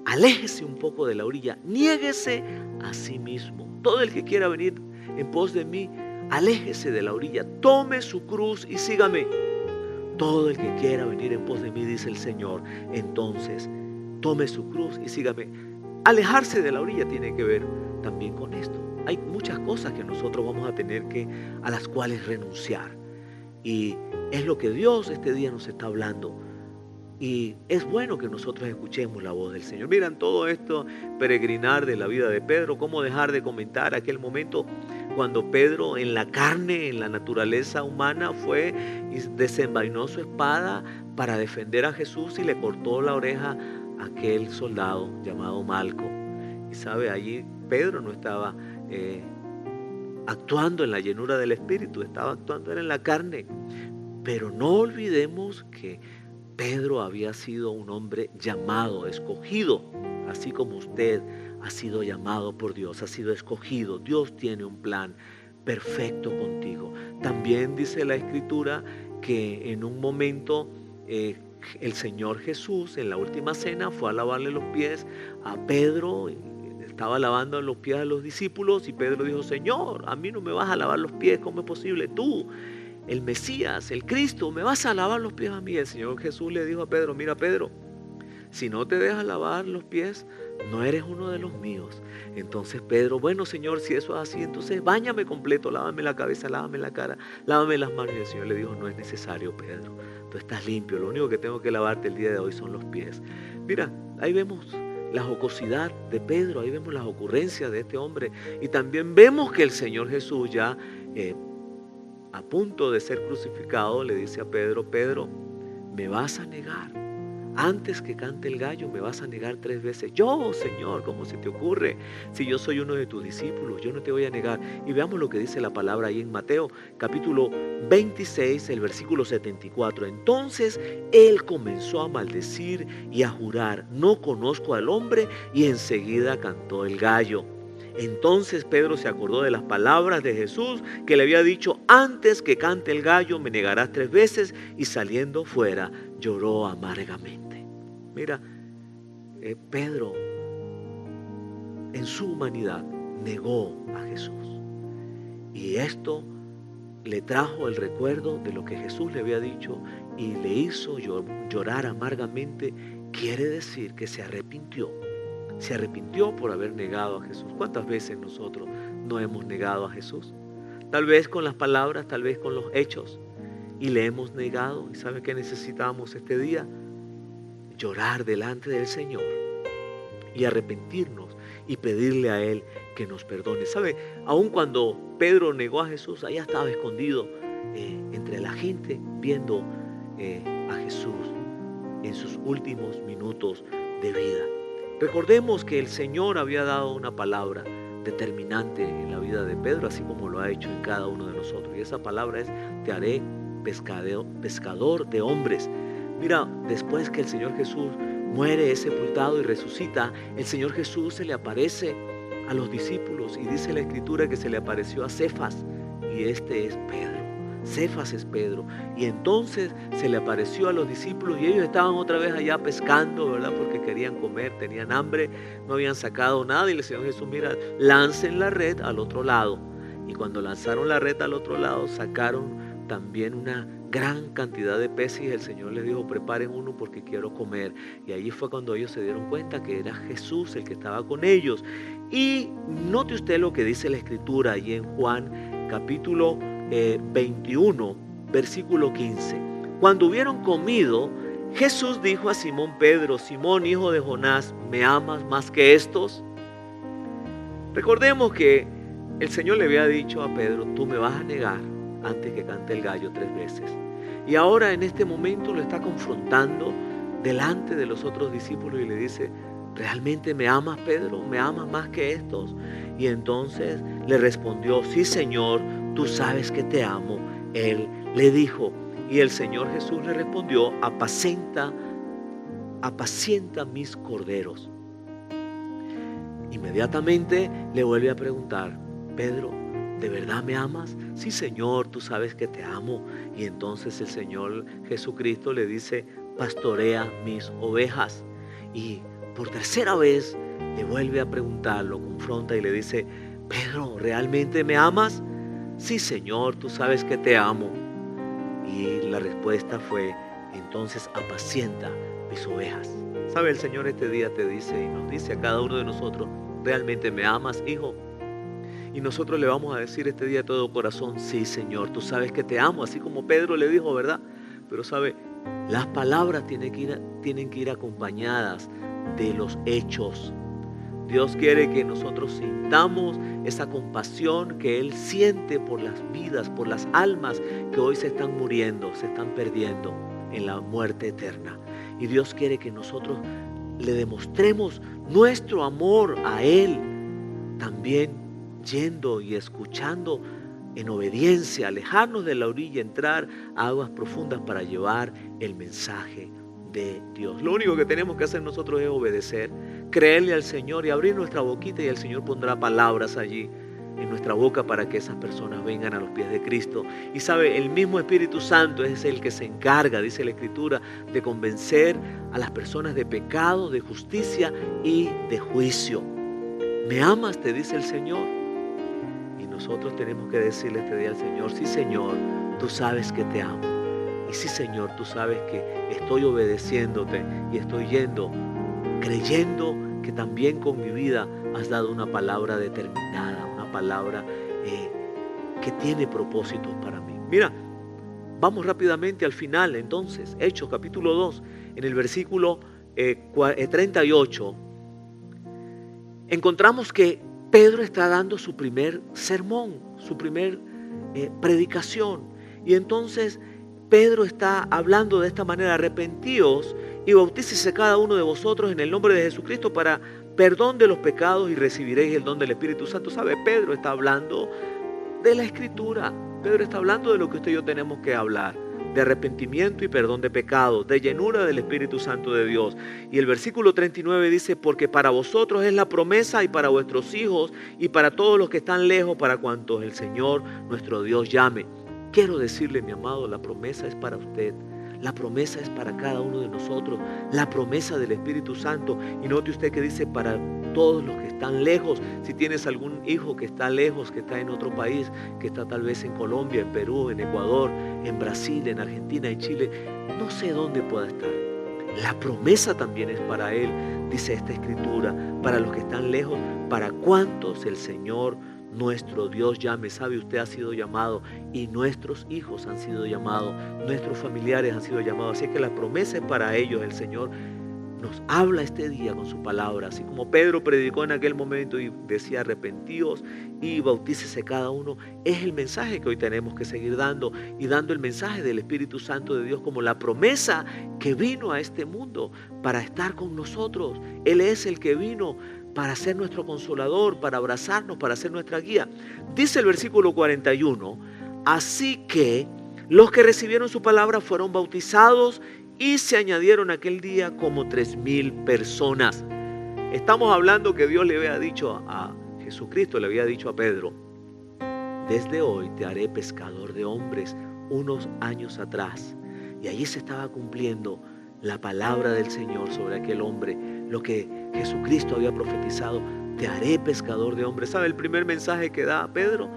Aléjese un poco de la orilla. Niéguese a sí mismo. Todo el que quiera venir en pos de mí, aléjese de la orilla. Tome su cruz y sígame. Todo el que quiera venir en pos de mí, dice el Señor, entonces tome su cruz y sígame. Alejarse de la orilla tiene que ver también con esto. Hay muchas cosas que nosotros vamos a tener a las cuales renunciar. Y es lo que Dios este día nos está hablando. Y es bueno que nosotros escuchemos la voz del Señor. Miran todo esto, peregrinar de la vida de Pedro, cómo dejar de comentar aquel momento cuando Pedro en la carne, en la naturaleza humana, fue y desenvainó su espada para defender a Jesús y le cortó la oreja a aquel soldado llamado Malco. Y sabe, allí Pedro no estaba actuando en la llenura del Espíritu, estaba actuando en la carne. Pero no olvidemos que Pedro había sido un hombre llamado, escogido, así como usted ha sido llamado por Dios, ha sido escogido. Dios tiene un plan perfecto contigo. También dice la Escritura que en un momento el Señor Jesús en la última cena fue a lavarle los pies a Pedro. Estaba lavando los pies a los discípulos y Pedro dijo: Señor, a mí no me vas a lavar los pies, ¿cómo es posible? Tú, el Mesías, el Cristo, ¿me vas a lavar los pies a mí? El Señor Jesús le dijo a Pedro: mira, Pedro, si no te dejas lavar los pies, no eres uno de los míos. Entonces Pedro: bueno, Señor, si eso es así, entonces báñame completo, lávame la cabeza, lávame la cara, lávame las manos. Y el Señor le dijo: no es necesario, Pedro, tú estás limpio, lo único que tengo que lavarte el día de hoy son los pies. Mira, ahí vemos la jocosidad de Pedro, ahí vemos las ocurrencias de este hombre, y también vemos que el Señor Jesús ya a punto de ser crucificado le dice a Pedro: Pedro, me vas a negar. Antes que cante el gallo me vas a negar 3 veces. Yo, Señor, ¿cómo se te ocurre? Si yo soy uno de tus discípulos, yo no te voy a negar. Y veamos lo que dice la palabra ahí en Mateo, capítulo 26, el versículo 74. Entonces él comenzó a maldecir y a jurar: no conozco al hombre, y enseguida cantó el gallo. Entonces Pedro se acordó de las palabras de Jesús que le había dicho: antes que cante el gallo me negarás 3 veces, y saliendo fuera lloró amargamente. Mira, Pedro en su humanidad negó a Jesús, y esto le trajo el recuerdo de lo que Jesús le había dicho y le hizo llorar amargamente. Quiere decir que se arrepintió. Se arrepintió por haber negado a Jesús. ¿Cuántas veces nosotros no hemos negado a Jesús? Tal vez con las palabras, tal vez con los hechos, y le hemos negado. ¿Y sabe qué necesitamos este día? Llorar delante del Señor y arrepentirnos y pedirle a Él que nos perdone. ¿Sabe? Aun cuando Pedro negó a Jesús, allá estaba escondido entre la gente, viendo a Jesús en sus últimos minutos de vida. Recordemos que el Señor había dado una palabra determinante en la vida de Pedro, así como lo ha hecho en cada uno de nosotros. Y esa palabra es: te haré pescador de hombres. Mira, después que el Señor Jesús muere, es sepultado y resucita, el Señor Jesús se le aparece a los discípulos, y dice la Escritura que se le apareció a Cefas, y este es Pedro. Cefas es Pedro. Y entonces se le apareció a los discípulos, y ellos estaban otra vez allá pescando, ¿verdad? Porque querían comer, tenían hambre, no habían sacado nada, y el Señor Jesús: mira, lancen la red al otro lado. Y cuando lanzaron la red al otro lado, sacaron también una gran cantidad de peces, y el Señor les dijo: preparen uno porque quiero comer. Y allí fue cuando ellos se dieron cuenta que era Jesús el que estaba con ellos. Y note usted lo que dice la Escritura allí en Juan capítulo 21, versículo 15. Cuando hubieron comido, Jesús dijo a Simón Pedro: Simón, hijo de Jonás, ¿me amas más que estos? Recordemos que el Señor le había dicho a Pedro: tú me vas a negar antes que cante el gallo 3 veces. Y ahora en este momento lo está confrontando delante de los otros discípulos y le dice: ¿realmente me amas, Pedro? ¿Me amas más que estos? Y entonces le respondió: sí, Señor, tú sabes que te amo. Él le dijo, y el Señor Jesús le respondió: apacienta mis corderos. Inmediatamente le vuelve a preguntar: Pedro, ¿de verdad me amas? Sí, Señor, tú sabes que te amo. Y entonces el Señor Jesucristo le dice: pastorea mis ovejas. Y por tercera vez le vuelve a preguntar, lo confronta y le dice: Pedro, ¿realmente me amas? Sí, Señor, tú sabes que te amo. Y la respuesta fue: entonces apacienta mis ovejas. ¿Sabe? El Señor este día te dice y nos dice a cada uno de nosotros: ¿realmente me amas, hijo? Y nosotros le vamos a decir este día de todo corazón: sí, Señor, tú sabes que te amo, así como Pedro le dijo, ¿verdad? Pero sabe, Las palabras tienen que ir acompañadas de los hechos. Dios quiere que nosotros sintamos esa compasión que Él siente por las vidas, por las almas que hoy se están muriendo, se están perdiendo en la muerte eterna. Y Dios quiere que nosotros le demostremos nuestro amor a Él, también yendo y escuchando en obediencia, alejarnos de la orilla, entrar a aguas profundas para llevar el mensaje de Dios. Lo único que tenemos que hacer nosotros es obedecer, creerle al Señor y abrir nuestra boquita, y el Señor pondrá palabras allí en nuestra boca para que esas personas vengan a los pies de Cristo. Y sabe, el mismo Espíritu Santo es el que se encarga, dice la Escritura, de convencer a las personas de pecado, de justicia y de juicio. ¿Me amas?, te dice el Señor. Y nosotros tenemos que decirle este día al Señor: sí, Señor, tú sabes que te amo. Y sí, Señor, tú sabes que estoy obedeciéndote y estoy yendo, creyendo que también con mi vida has dado una palabra determinada, una palabra que tiene propósitos para mí. Mira, vamos rápidamente al final entonces. Hechos capítulo 2, en el versículo 38, encontramos que Pedro está dando su primer sermón, su primer predicación. Y entonces Pedro está hablando de esta manera: arrepentíos y bautícese cada uno de vosotros en el nombre de Jesucristo para perdón de los pecados y recibiréis el don del Espíritu Santo. ¿Sabe? Pedro está hablando de la Escritura. Pedro está hablando de lo que usted y yo tenemos que hablar: de arrepentimiento y perdón de pecados, de llenura del Espíritu Santo de Dios. Y el versículo 39 dice: porque para vosotros es la promesa, y para vuestros hijos, y para todos los que están lejos, para cuantos el Señor nuestro Dios llame. Quiero decirle, mi amado, la promesa es para usted. La promesa es para cada uno de nosotros. La promesa del Espíritu Santo. Y note usted que dice: para todos los que están lejos. Si tienes algún hijo que está lejos, que está en otro país, que está tal vez en Colombia, en Perú, en Ecuador, en Brasil, en Argentina, en Chile, no sé dónde pueda estar, la promesa también es para él, dice esta Escritura: para los que están lejos, para cuantos el Señor nuestro Dios llame. Sabe, usted ha sido llamado, y nuestros hijos han sido llamados, nuestros familiares han sido llamados. Así que la promesa es para ellos. El Señor nos habla este día con su palabra, así como Pedro predicó en aquel momento y decía: arrepentíos y bautícese cada uno. Es el mensaje que hoy tenemos que seguir dando, y dando el mensaje del Espíritu Santo de Dios como la promesa que vino a este mundo para estar con nosotros. Él es el que vino para ser nuestro consolador, para abrazarnos, para ser nuestra guía. Dice el versículo 41: así que los que recibieron su palabra fueron bautizados, y se añadieron aquel día como 3,000 personas. Estamos hablando que Dios le había dicho a Jesucristo, le había dicho a Pedro: desde hoy te haré pescador de hombres, unos años atrás. Y allí se estaba cumpliendo la palabra del Señor sobre aquel hombre, lo que Jesucristo había profetizado: te haré pescador de hombres. ¿Sabe el primer mensaje que da Pedro?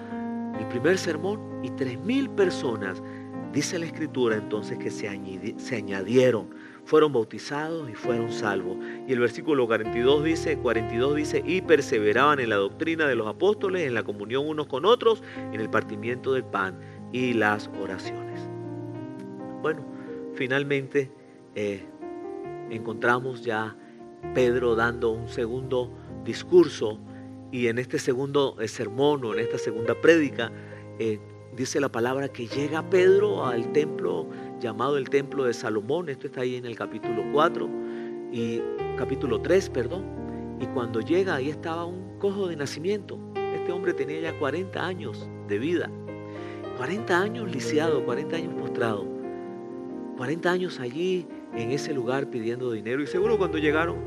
El primer sermón, y 3,000 personas, dice la Escritura entonces, que se añadieron, fueron bautizados y fueron salvos. Y el versículo 42 dice: y perseveraban en la doctrina de los apóstoles, en la comunión unos con otros, en el partimiento del pan y las oraciones. Bueno, finalmente encontramos ya Pedro dando un segundo discurso, y en este segundo sermón, o en esta segunda prédica, dice la palabra que llega Pedro al templo llamado el templo de Salomón. Esto está ahí en el capítulo 3, y cuando llega, ahí estaba un cojo de nacimiento. Este hombre tenía ya 40 años de vida, 40 años lisiado, 40 años postrado, 40 años allí en ese lugar pidiendo dinero. Y seguro cuando llegaron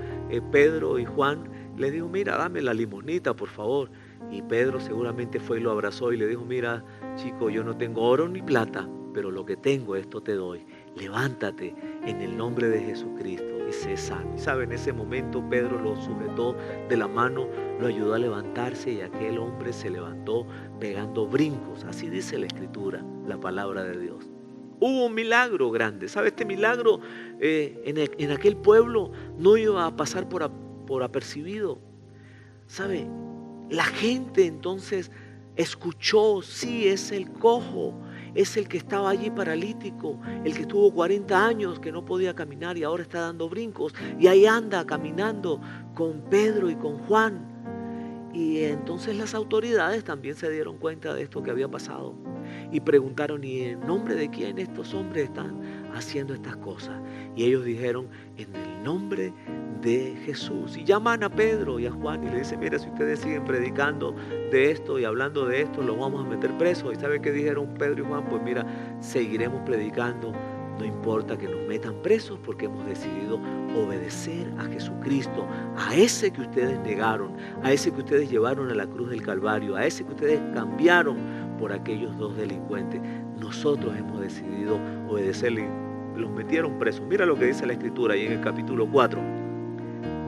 Pedro y Juan, les dijo: mira, dame la limonita, por favor. Y Pedro seguramente fue y lo abrazó y le dijo: mira, chico, yo no tengo oro ni plata, pero lo que tengo, esto te doy. Levántate en el nombre de Jesucristo y sé sano. Y sabe, en ese momento Pedro lo sujetó de la mano, lo ayudó a levantarse, y aquel hombre se levantó pegando brincos. Así dice la Escritura, la palabra de Dios. Hubo un milagro grande. ¿Sabe? Este milagro en aquel pueblo no iba a pasar por apercibido. ¿Sabe? La gente entonces escuchó: sí, es el cojo. es el que estaba allí paralítico, el que estuvo 40 años que no podía caminar y ahora está dando brincos. Y ahí anda caminando con Pedro y con Juan. Y entonces las autoridades también se dieron cuenta de esto que había pasado y preguntaron: ¿y en nombre de quién estos hombres están haciendo estas cosas? Y ellos dijeron: en el nombre de Jesús. Y llaman a Pedro y a Juan y le dicen: mira, si ustedes siguen predicando de esto y hablando de esto, los vamos a meter presos. ¿Y sabe qué dijeron Pedro y Juan? Pues mira, seguiremos predicando. No importa que nos metan presos, porque hemos decidido obedecer a Jesucristo, a ese que ustedes negaron, a ese que ustedes llevaron a la cruz del Calvario, a ese que ustedes cambiaron por aquellos dos delincuentes. Nosotros hemos decidido obedecerle. Los metieron presos. Mira lo que dice la Escritura ahí en el capítulo 4.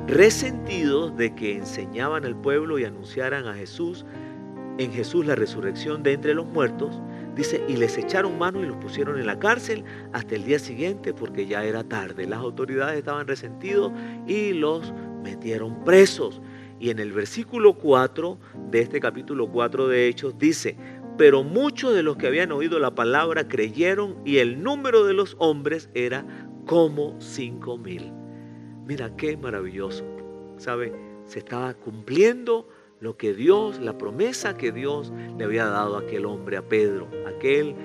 Resentidos de que enseñaban al pueblo y anunciaran en Jesús la resurrección de entre los muertos, dice, y les echaron mano y los pusieron en la cárcel hasta el día siguiente, porque ya era tarde. Las autoridades estaban resentidos y los metieron presos. Y en el versículo 4 de este capítulo 4 de Hechos dice: pero muchos de los que habían oído la palabra creyeron, y el número de los hombres era como 5,000. Mira qué maravilloso, ¿sabe? Se estaba cumpliendo lo que Dios, la promesa que Dios le había dado a aquel hombre, a Pedro, aquel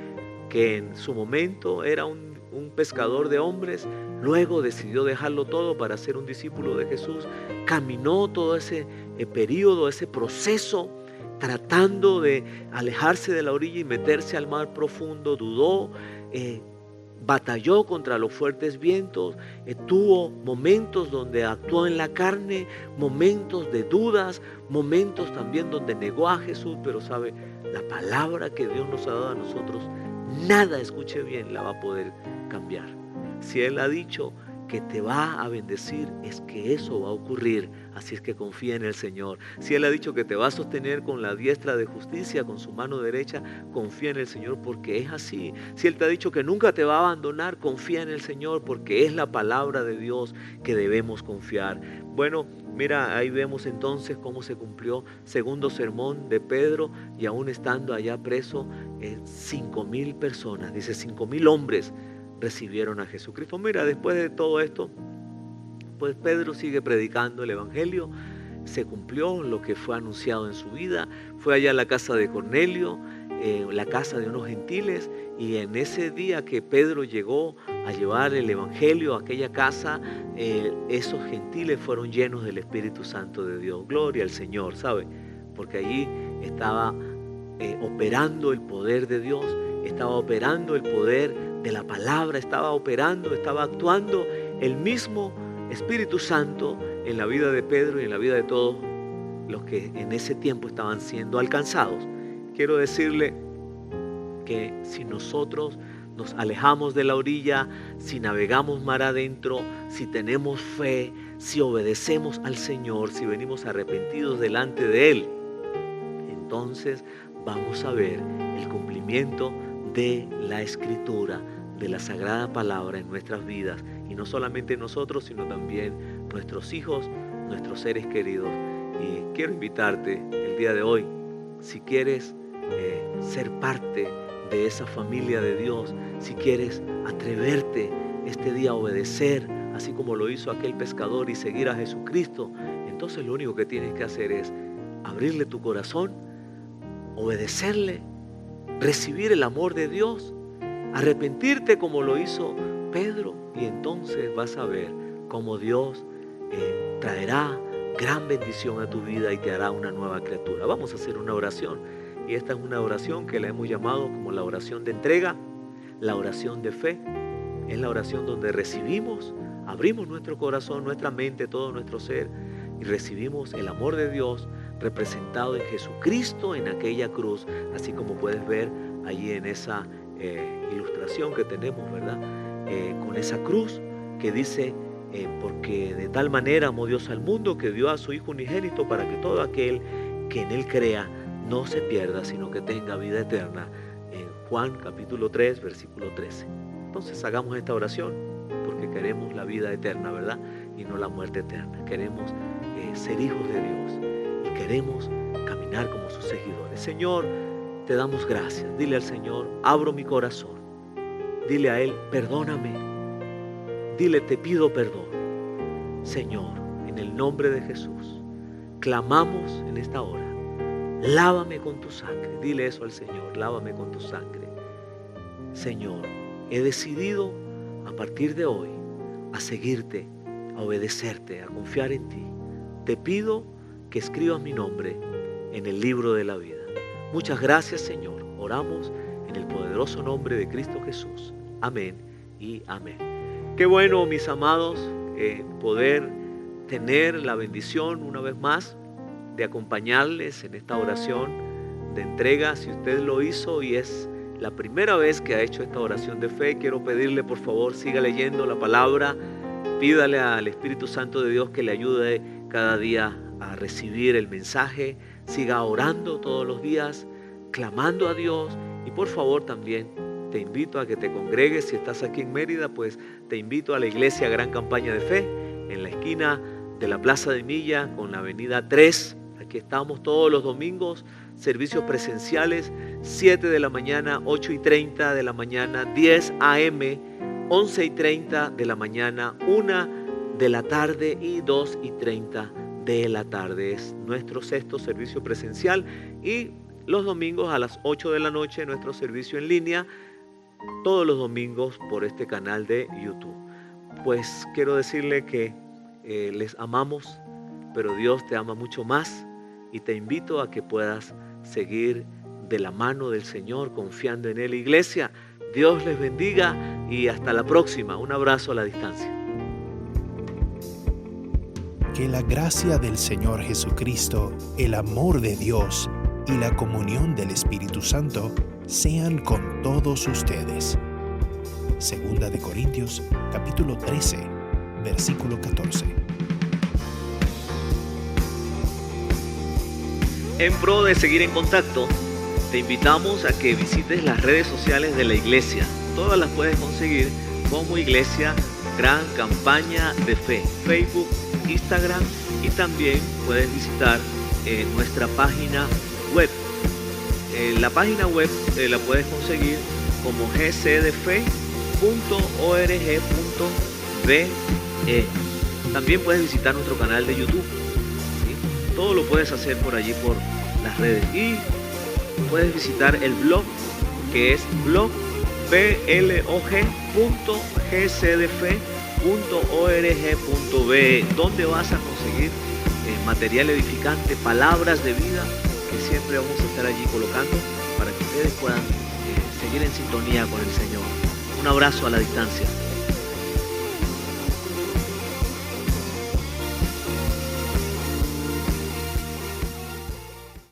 que en su momento era un pescador de hombres, luego decidió dejarlo todo para ser un discípulo de Jesús. Caminó todo ese periodo, ese proceso, tratando de alejarse de la orilla y meterse al mar profundo. Dudó, batalló contra los fuertes vientos, tuvo momentos donde actuó en la carne, momentos de dudas, momentos también donde negó a Jesús. Pero sabe, la palabra que Dios nos ha dado a nosotros, nada, escuche bien, la va a poder cambiar. Si Él ha dicho que te va a bendecir, es que eso va a ocurrir. Así es que confía en el Señor. Si Él ha dicho que te va a sostener con la diestra de justicia, con su mano derecha, confía en el Señor, porque es así. Si Él te ha dicho que nunca te va a abandonar, confía en el Señor, porque es la palabra de Dios que debemos confiar. Bueno, mira, ahí vemos entonces cómo se cumplió segundo sermón de Pedro, y aún estando allá preso, 5,000 personas, dice 5,000 hombres recibieron a Jesucristo. Mira, después de todo esto, pues Pedro sigue predicando el evangelio. Se cumplió lo que fue anunciado en su vida. Fue allá a la casa de Cornelio, la casa de unos gentiles, y en ese día que Pedro llegó a llevar el evangelio a aquella casa, esos gentiles fueron llenos del Espíritu Santo de Dios. Gloria al Señor, ¿sabe? Porque allí estaba operando el poder de Dios, estaba operando el poder de la palabra, estaba actuando el mismo Espíritu Santo en la vida de Pedro y en la vida de todos los que en ese tiempo estaban siendo alcanzados. Quiero decirle que si nosotros nos alejamos de la orilla, si navegamos mar adentro, si tenemos fe, si obedecemos al Señor, si venimos arrepentidos delante de Él, entonces vamos a ver el cumplimiento de la Escritura, de la Sagrada Palabra en nuestras vidas. Y no solamente nosotros, sino también nuestros hijos, nuestros seres queridos. Y quiero invitarte el día de hoy, si quieres ser parte de esa familia de Dios, si quieres atreverte este día a obedecer, así como lo hizo aquel pescador, y seguir a Jesucristo, entonces lo único que tienes que hacer es abrirle tu corazón, obedecerle, recibir el amor de Dios, arrepentirte como lo hizo Pedro, y entonces vas a ver cómo Dios traerá gran bendición a tu vida y te hará una nueva criatura. Vamos a hacer una oración, y esta es una oración que la hemos llamado como la oración de entrega, la oración de fe. Es la oración donde recibimos, abrimos nuestro corazón, nuestra mente, todo nuestro ser, y recibimos el amor de Dios representado en Jesucristo en aquella cruz, así como puedes ver allí en esa ilustración que tenemos, ¿verdad? Con esa cruz que dice, porque de tal manera amó Dios al mundo que dio a su Hijo unigénito, para que todo aquel que en Él crea no se pierda, sino que tenga vida eterna. En Juan capítulo 3, versículo 13. Entonces hagamos esta oración, porque queremos la vida eterna, ¿verdad? Y no la muerte eterna. Queremos ser hijos de Dios y queremos caminar como sus seguidores. Señor, te damos gracias. Dile al Señor, abro mi corazón. Dile a Él, perdóname. Dile, te pido perdón. Señor, en el nombre de Jesús, clamamos en esta hora. Lávame con tu sangre. Dile eso al Señor, lávame con tu sangre. Señor, he decidido a partir de hoy a seguirte, a obedecerte, a confiar en ti. Te pido que escribas mi nombre en el libro de la vida. Muchas gracias, Señor. Oramos en el poderoso nombre de Cristo Jesús. Amén y amén. Qué bueno, mis amados, poder tener la bendición una vez más de acompañarles en esta oración de entrega. Si usted lo hizo y es la primera vez que ha hecho esta oración de fe, quiero pedirle, por favor, siga leyendo la palabra. Pídale al Espíritu Santo de Dios que le ayude cada día a recibir el mensaje. Siga orando todos los días, clamando a Dios. Y por favor también te invito a que te congregues. Si estás aquí en Mérida, pues te invito a la iglesia Gran Campaña de Fe, en la esquina de la Plaza de Milla con la avenida 3. Aquí estamos todos los domingos, servicios presenciales, 7 de la mañana, 8:30 de la mañana, 10 a.m., 11:30 de la mañana, 1 de la tarde y 2:30 de la tarde. Es nuestro sexto servicio presencial, y los domingos a las 8 de la noche nuestro servicio en línea, todos los domingos por este canal de YouTube. Pues quiero decirle que les amamos, pero Dios te ama mucho más, y te invito a que puedas seguir de la mano del Señor confiando en Él. Iglesia, Dios les bendiga y hasta la próxima. Un abrazo a la distancia. Que la gracia del Señor Jesucristo, el amor de Dios y la comunión del Espíritu Santo sean con todos ustedes. Segunda de Corintios, capítulo 13, versículo 14. En pro de seguir en contacto, te invitamos a que visites las redes sociales de la iglesia. Todas las puedes conseguir como Iglesia Gran Campaña de Fe, Facebook, Instagram, y también puedes visitar nuestra página web. La página web la puedes conseguir como gcdefe.org.be. También puedes visitar nuestro canal de YouTube. ¿Sí? Todo lo puedes hacer por allí, por las redes. Y puedes visitar el blog, que es blog.blog.gcdefe.org.be, donde vas a conseguir material edificante, palabras de vida, que siempre vamos a estar allí colocando para que ustedes puedan seguir en sintonía con el Señor. Un abrazo a la distancia.